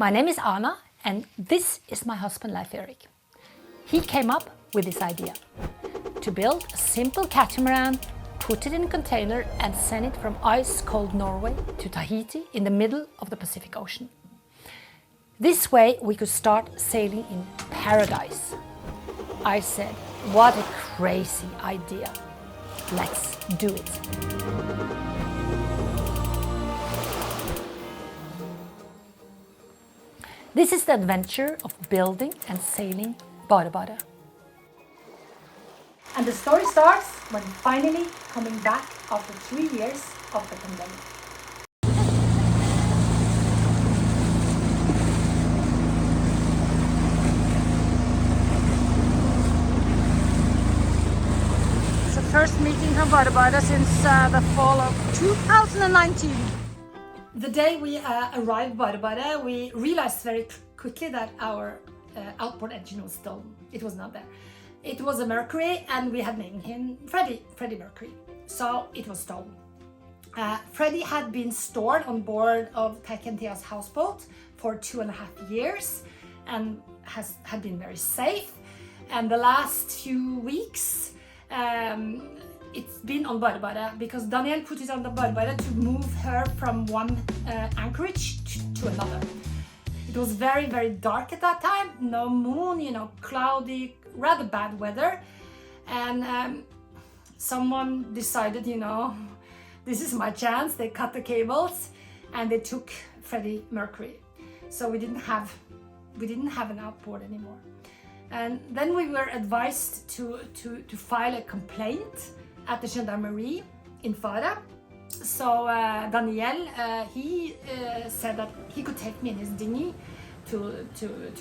My name is Anna, and this is my husband Leif Erik. He came up with this idea to build a simple catamaran, put it in a container and send it from ice-cold Norway to Tahiti in the middle of the Pacific Ocean. This way we could start sailing in paradise. I said, what a crazy idea. Let's do it. This is the adventure of building and sailing BareBare. And the story starts when finally coming back after 3 years of the pandemic. It's the first meeting of BareBare since the fall of 2019. The day we arrived at BareBare, we realized very quickly that our outboard engine was stolen. It was not there. It was a Mercury and we had named him Freddy Mercury. So it was stolen. Freddy had been stored on board of Takentea's houseboat for 2.5 years and had been very safe. And the last few weeks, it's been on BareBare because Daniel put it on the BareBare to move her from one anchorage to another. It was very, very dark at that time. No moon, cloudy, rather bad weather. And someone decided, this is my chance. They cut the cables and they took Freddy Mercury. So we didn't have an outboard anymore. And then we were advised to file a complaint at the Gendarmerie in Farah. So Daniel, he said that he could take me in his dinghy to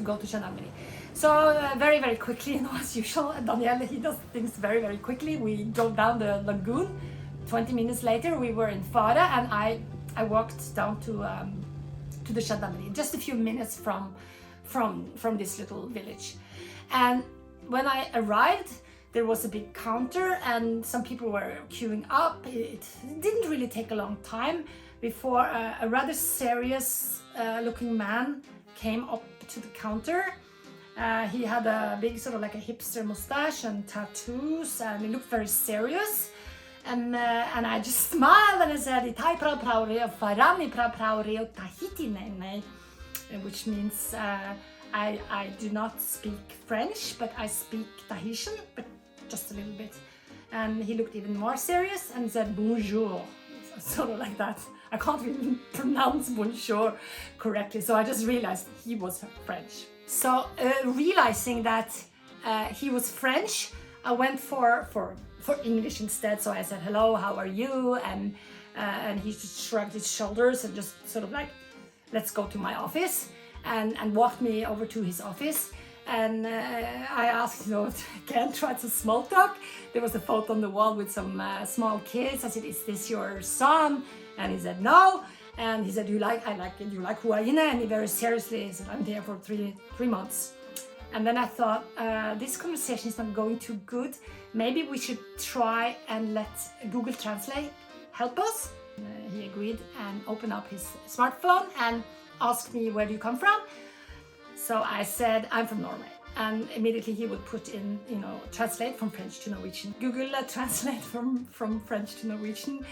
go to Gendarmerie. So very, very quickly, as usual, Daniel, he does things very, very quickly. We drove down the lagoon. 20 minutes later, we were in Farah, and I walked down to the Gendarmerie, just a few minutes from this little village. And when I arrived, there was a big counter and some people were queuing up. It didn't really take a long time before a rather serious looking man came up to the counter. He had a big sort of like a hipster mustache and tattoos and he looked very serious. And I just smiled and I said, which means I do not speak French, but I speak Tahitian, but just a little bit. And he looked even more serious and said bonjour, sort of like that. I can't even pronounce bonjour correctly, so I just realized he was French. So realizing that he was French, I went for English instead. So I said, hello, how are you? And he just shrugged his shoulders and just sort of like, let's go to my office, and walked me over to his office. And I asked, again, tried some small talk. There was a photo on the wall with some small kids. I said, is this your son? And he said, no. And he said, do you like Huahine? And he very seriously said, I'm there for three months. And then I thought, this conversation is not going too good. Maybe we should try and let Google Translate help us. He agreed and opened up his smartphone and asked me, where do you come from? So I said, I'm from Norway. And immediately he would put in, translate from French to Norwegian. Google Translate from French to Norwegian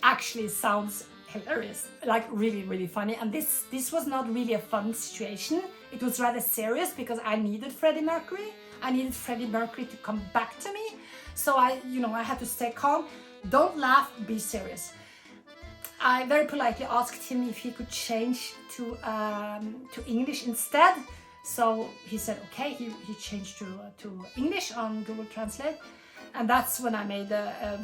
actually sounds hilarious, like really, really funny. And this was not really a fun situation. It was rather serious because I needed Freddy Mercury. I needed Freddy Mercury to come back to me. So I had to stay calm. Don't laugh, be serious. I very politely asked him if he could change to English instead. So he said, okay, he changed to English on Google Translate. And that's when I made a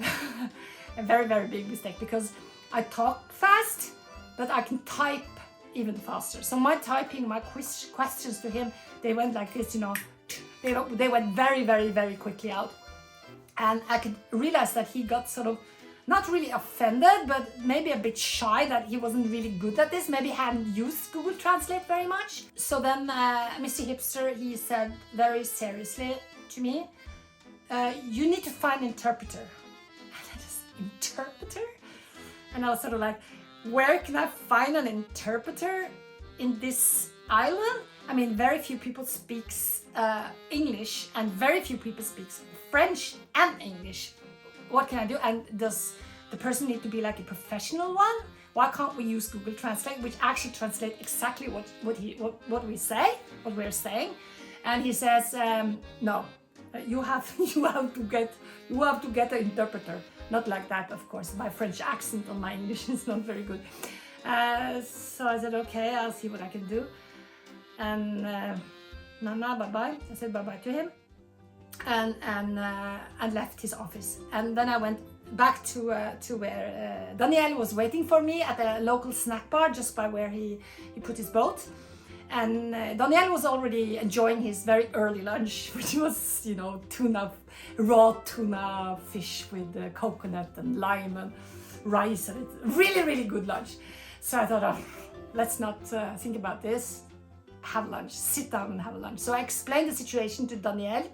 very, very big mistake because I talk fast, but I can type even faster. So my typing, my questions to him, they went like this, they went very, very, very quickly out. And I could realize that he got sort of not really offended, but maybe a bit shy that he wasn't really good at this. Maybe he hadn't used Google Translate very much. So then Mr. Hipster, he said very seriously to me, you need to find an interpreter. And I just, interpreter? And I was sort of like, where can I find an interpreter in this island, I mean, very few people speaks English, and very few people speaks French and English. What can I do? And does the person need to be like a professional one? Why can't we use Google Translate, which actually translates exactly what we're saying? And he says, no, you have to get an interpreter. Not like that, of course. My French accent on my English is not very good. So I said, okay, I'll see what I can do. And Nana, bye-bye. I said bye-bye to him, and left his office. And then I went back to where Daniel was waiting for me at a local snack bar just by where he put his boat. And Daniel was already enjoying his very early lunch, which was, you know, raw tuna fish with coconut and lime and rice, and it's really, really good lunch. So I thought, oh, let's not think about this. Have lunch, sit down and have a lunch. So I explained the situation to Daniel,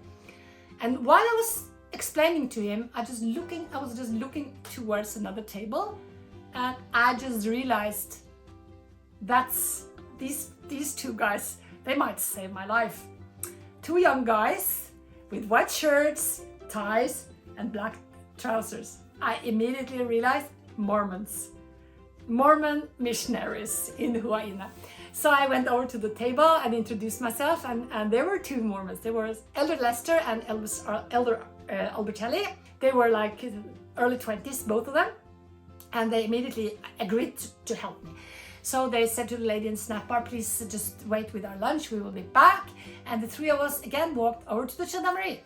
and while I was explaining to him, I was just looking towards another table, and I just realized that's these two guys, they might save my life. Two young guys with white shirts, ties, and black trousers. I immediately realized Mormon missionaries in Huahine. So I went over to the table and introduced myself, and there were two Mormons. There was Elder Lester and Elder Albertelli. They were like early 20s, both of them, and they immediately agreed to help me. So they said to the lady in the snack bar, please just wait with our lunch, we will be back. And the three of us again walked over to the Gendarmerie.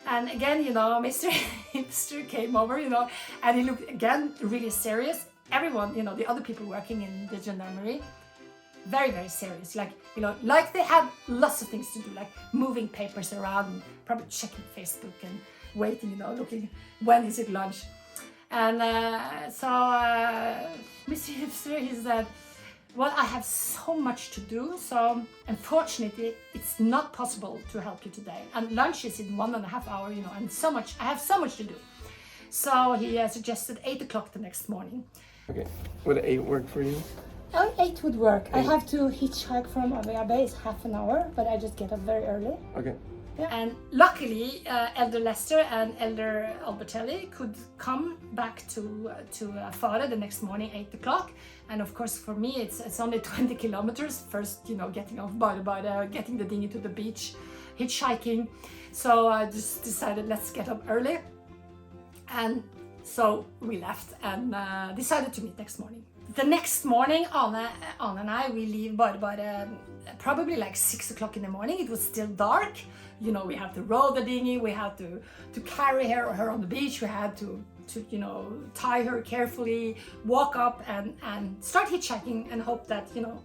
And again, you know, Mr. Hipster came over, you know, and he looked again really serious. Everyone, you know, the other people working in the Gendarmerie, very, very serious. Like, you know, like they had lots of things to do, like moving papers around and probably checking Facebook and waiting, you know, looking, when is it lunch? And so Mr. Hipster, he said, well, I have so much to do, so unfortunately it's not possible to help you today. And lunch is in 1.5 hours, you know, and I have so much to do. So he suggested 8 o'clock the next morning. Okay, would 8 work for you? 8 would work. 8. I have to hitchhike from BareBare, it's half an hour, but I just get up very early. Okay. Yeah. And luckily, Elder Lester and Elder Albertelli could come back to Fare the next morning, 8 o'clock. And of course, for me, it's only 20 kilometers. First, you know, getting off BareBare, getting the dinghy to the beach, hitchhiking. So I just decided, let's get up early. And so we left and decided to meet next morning. The next morning, Anne and I, we leave BareBare probably like 6 o'clock in the morning. It was still dark. You know, we had to row the dinghy, we had to carry her on the beach, we had to you know, tie her carefully, walk up and start hitchhiking and hope that, you know,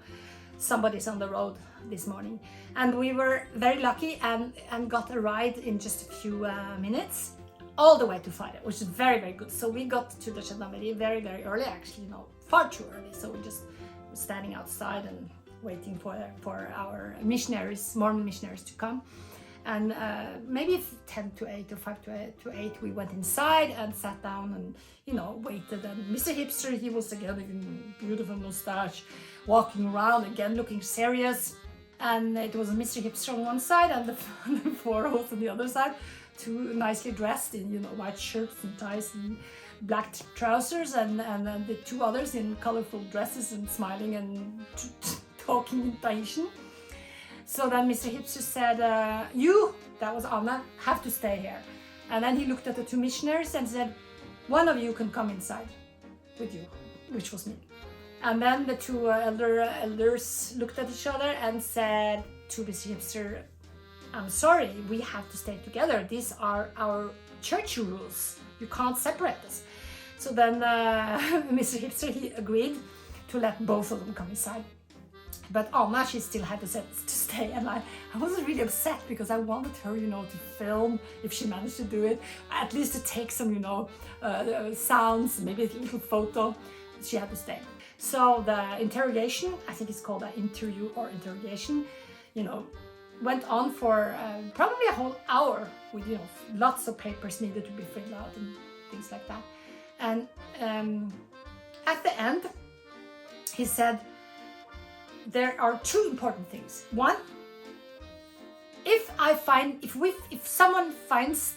somebody's on the road this morning. And we were very lucky and got a ride in just a few minutes all the way to Fare, which is very, very good. So we got to the Gendarmerie very, very early, actually, you know, far too early. So we just were standing outside and waiting for our missionaries, Mormon missionaries, to come. And maybe 10 to 8 or 5 to 8, we went inside and sat down and, you know, waited. And Mr. Hipster, he was again with a beautiful mustache, walking around again, looking serious. And it was Mr. Hipster on one side and the 4 hosts on the other side, two nicely dressed in, you know, white shirts and ties and black trousers, and the 2 others in colorful dresses and smiling and talking in Tahitian. So then Mr. Hipster said, you, that was Anna, have to stay here. And then he looked at the 2 missionaries and said, one of you can come inside with you, which was me. And then the 2 elders looked at each other and said to Mr. Hipster, I'm sorry, we have to stay together. These are our church rules. You can't separate us. So then Mr. Hipster, he agreed to let both of them come inside. But Anna, she still had to stay, and I was really upset because I wanted her, you know, to film if she managed to do it, at least to take some, you know, sounds, maybe a little photo. She had to stay. So the interrogation, I think it's called an interview or interrogation, you know, went on for probably a whole hour with, you know, lots of papers needed to be filled out and things like that. And at the end, he said, there are two important things. One, if someone finds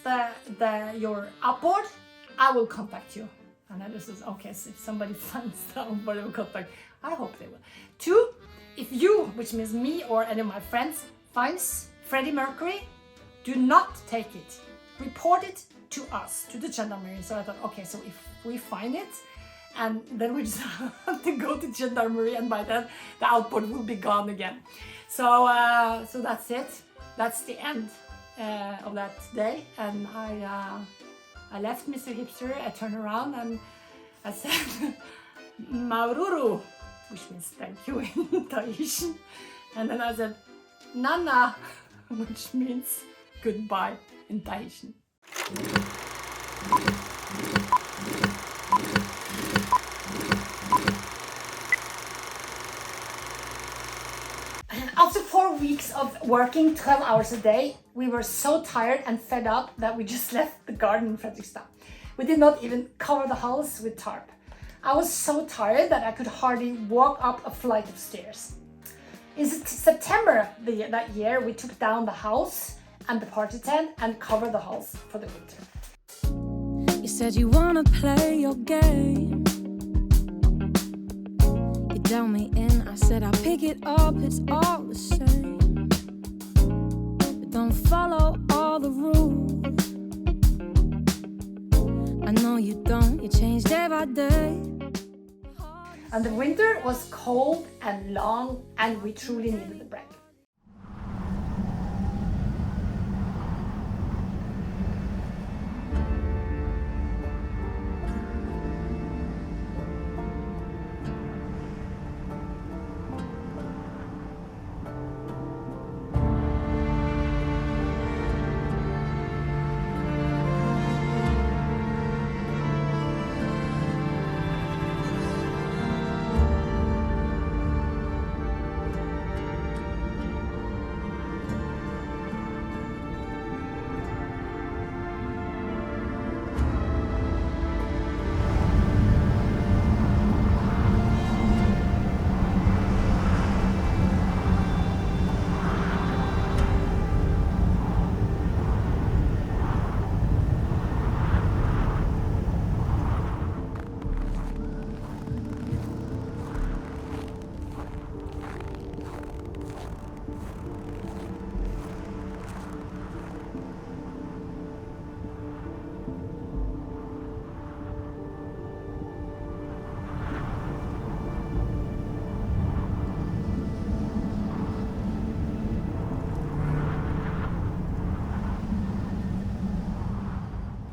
your outboard, I will contact you. And then this is okay. So if somebody finds the outboard, I will contact. I hope they will. Two, if you, which means me or any of my friends, finds Freddy Mercury, do not take it. Report it to us, to the Gendarmerie. So I thought, okay, so if we find it, and then we just have to go to Gendarmerie, and by then the outboard will be gone again. So that's it. That's the end of that day, and I left Mr. Hipster. I turned around and I said Maururu, which means thank you in Tahitian, and then I said Nana, which means goodbye in Tahitian. After 4 weeks of working 12 hours a day, we were so tired and fed up that we just left the garden in Fredrikstad. We did not even cover the house with tarp. I was so tired that I could hardly walk up a flight of stairs. In September that year, we took down the house and the party tent and covered the house for the winter. You said you wanna play your game. You dealt me in, I said I'll pick it up, it's all the same. But don't follow all the rules. I know you don't, you change day by day. And the winter was cold and long, and we truly needed a break.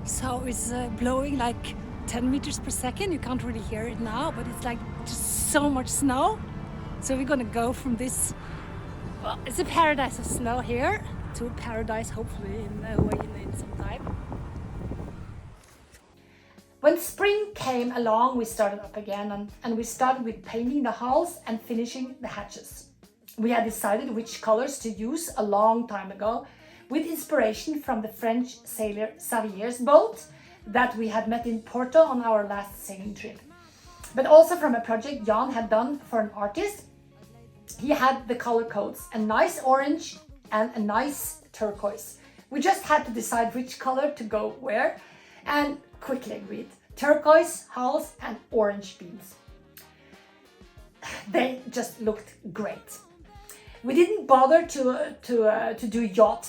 So it's blowing like 10 meters per second. You can't really hear it now, but it's like just so much snow. So we're gonna go from this, well, it's a paradise of snow here to a paradise hopefully in some time. When spring came along, we started up again and we started with painting the house and finishing the hatches. We had decided which colors to use a long time ago, with inspiration from the French sailor Xavier's boat that we had met in Porto on our last sailing trip. But also from a project Jan had done for an artist. He had the color codes, a nice orange and a nice turquoise. We just had to decide which color to go where, and quickly agreed. Turquoise, hulls and orange beams. They just looked great. We didn't bother to do yacht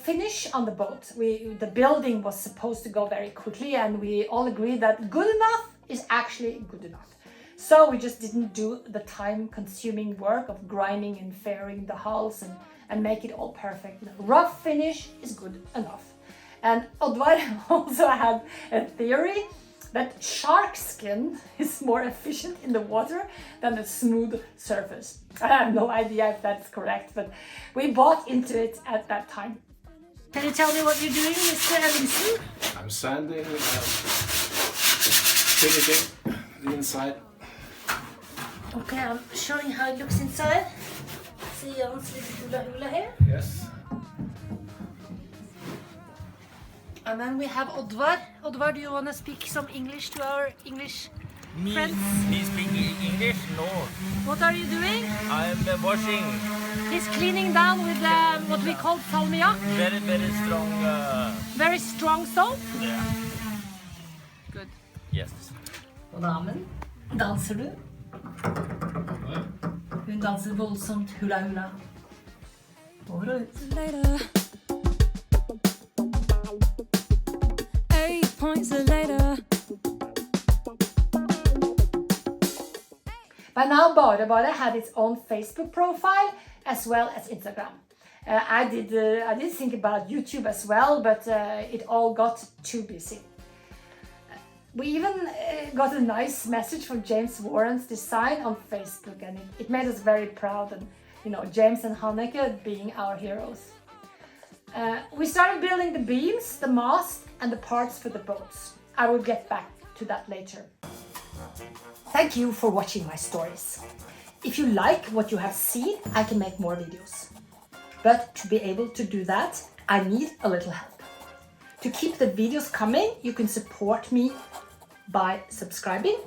finish on the boat. The building was supposed to go very quickly, and we all agreed that good enough is actually good enough. So we just didn't do the time-consuming work of grinding and fairing the hulls and make it all perfect. The rough finish is good enough. And Oddvar also had a theory that shark skin is more efficient in the water than a smooth surface. I have no idea if that's correct, but we bought into it at that time. Can you tell me what you're doing, Mr. Ellingson? I'm sanding, finishing the inside. Okay, I'm showing how it looks inside. See Jan's little hula here. Yes. And then we have Oddvar. Oddvar, do you want to speak some English to our English friends? Me speaking English? know. What are you doing? I'm washing. He's cleaning down with what we call salmiakk. Very, very strong. Very strong soap. Yeah. Good. Yes. Og damen, danser du? Hun danser voldsomt hula-hula. Over og ut. Later. 8 points later. By now, BareBare had its own Facebook profile as well as Instagram. I did think about YouTube as well, but it all got too busy. We even got a nice message from James Warren's design on Facebook, and it made us very proud. And you know, James and Hanneke being our heroes. We started building the beams, the mast, and the parts for the boats. I will get back to that later. Thank you for watching my stories. If you like what you have seen, I can make more videos. But to be able to do that, I need a little help. To keep the videos coming, you can support me by subscribing,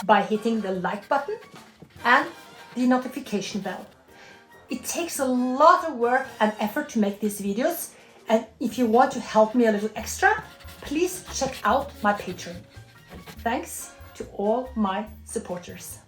by hitting the like button and the notification bell. It takes a lot of work and effort to make these videos, and if you want to help me a little extra, please check out my Patron. Thanks to all my supporters.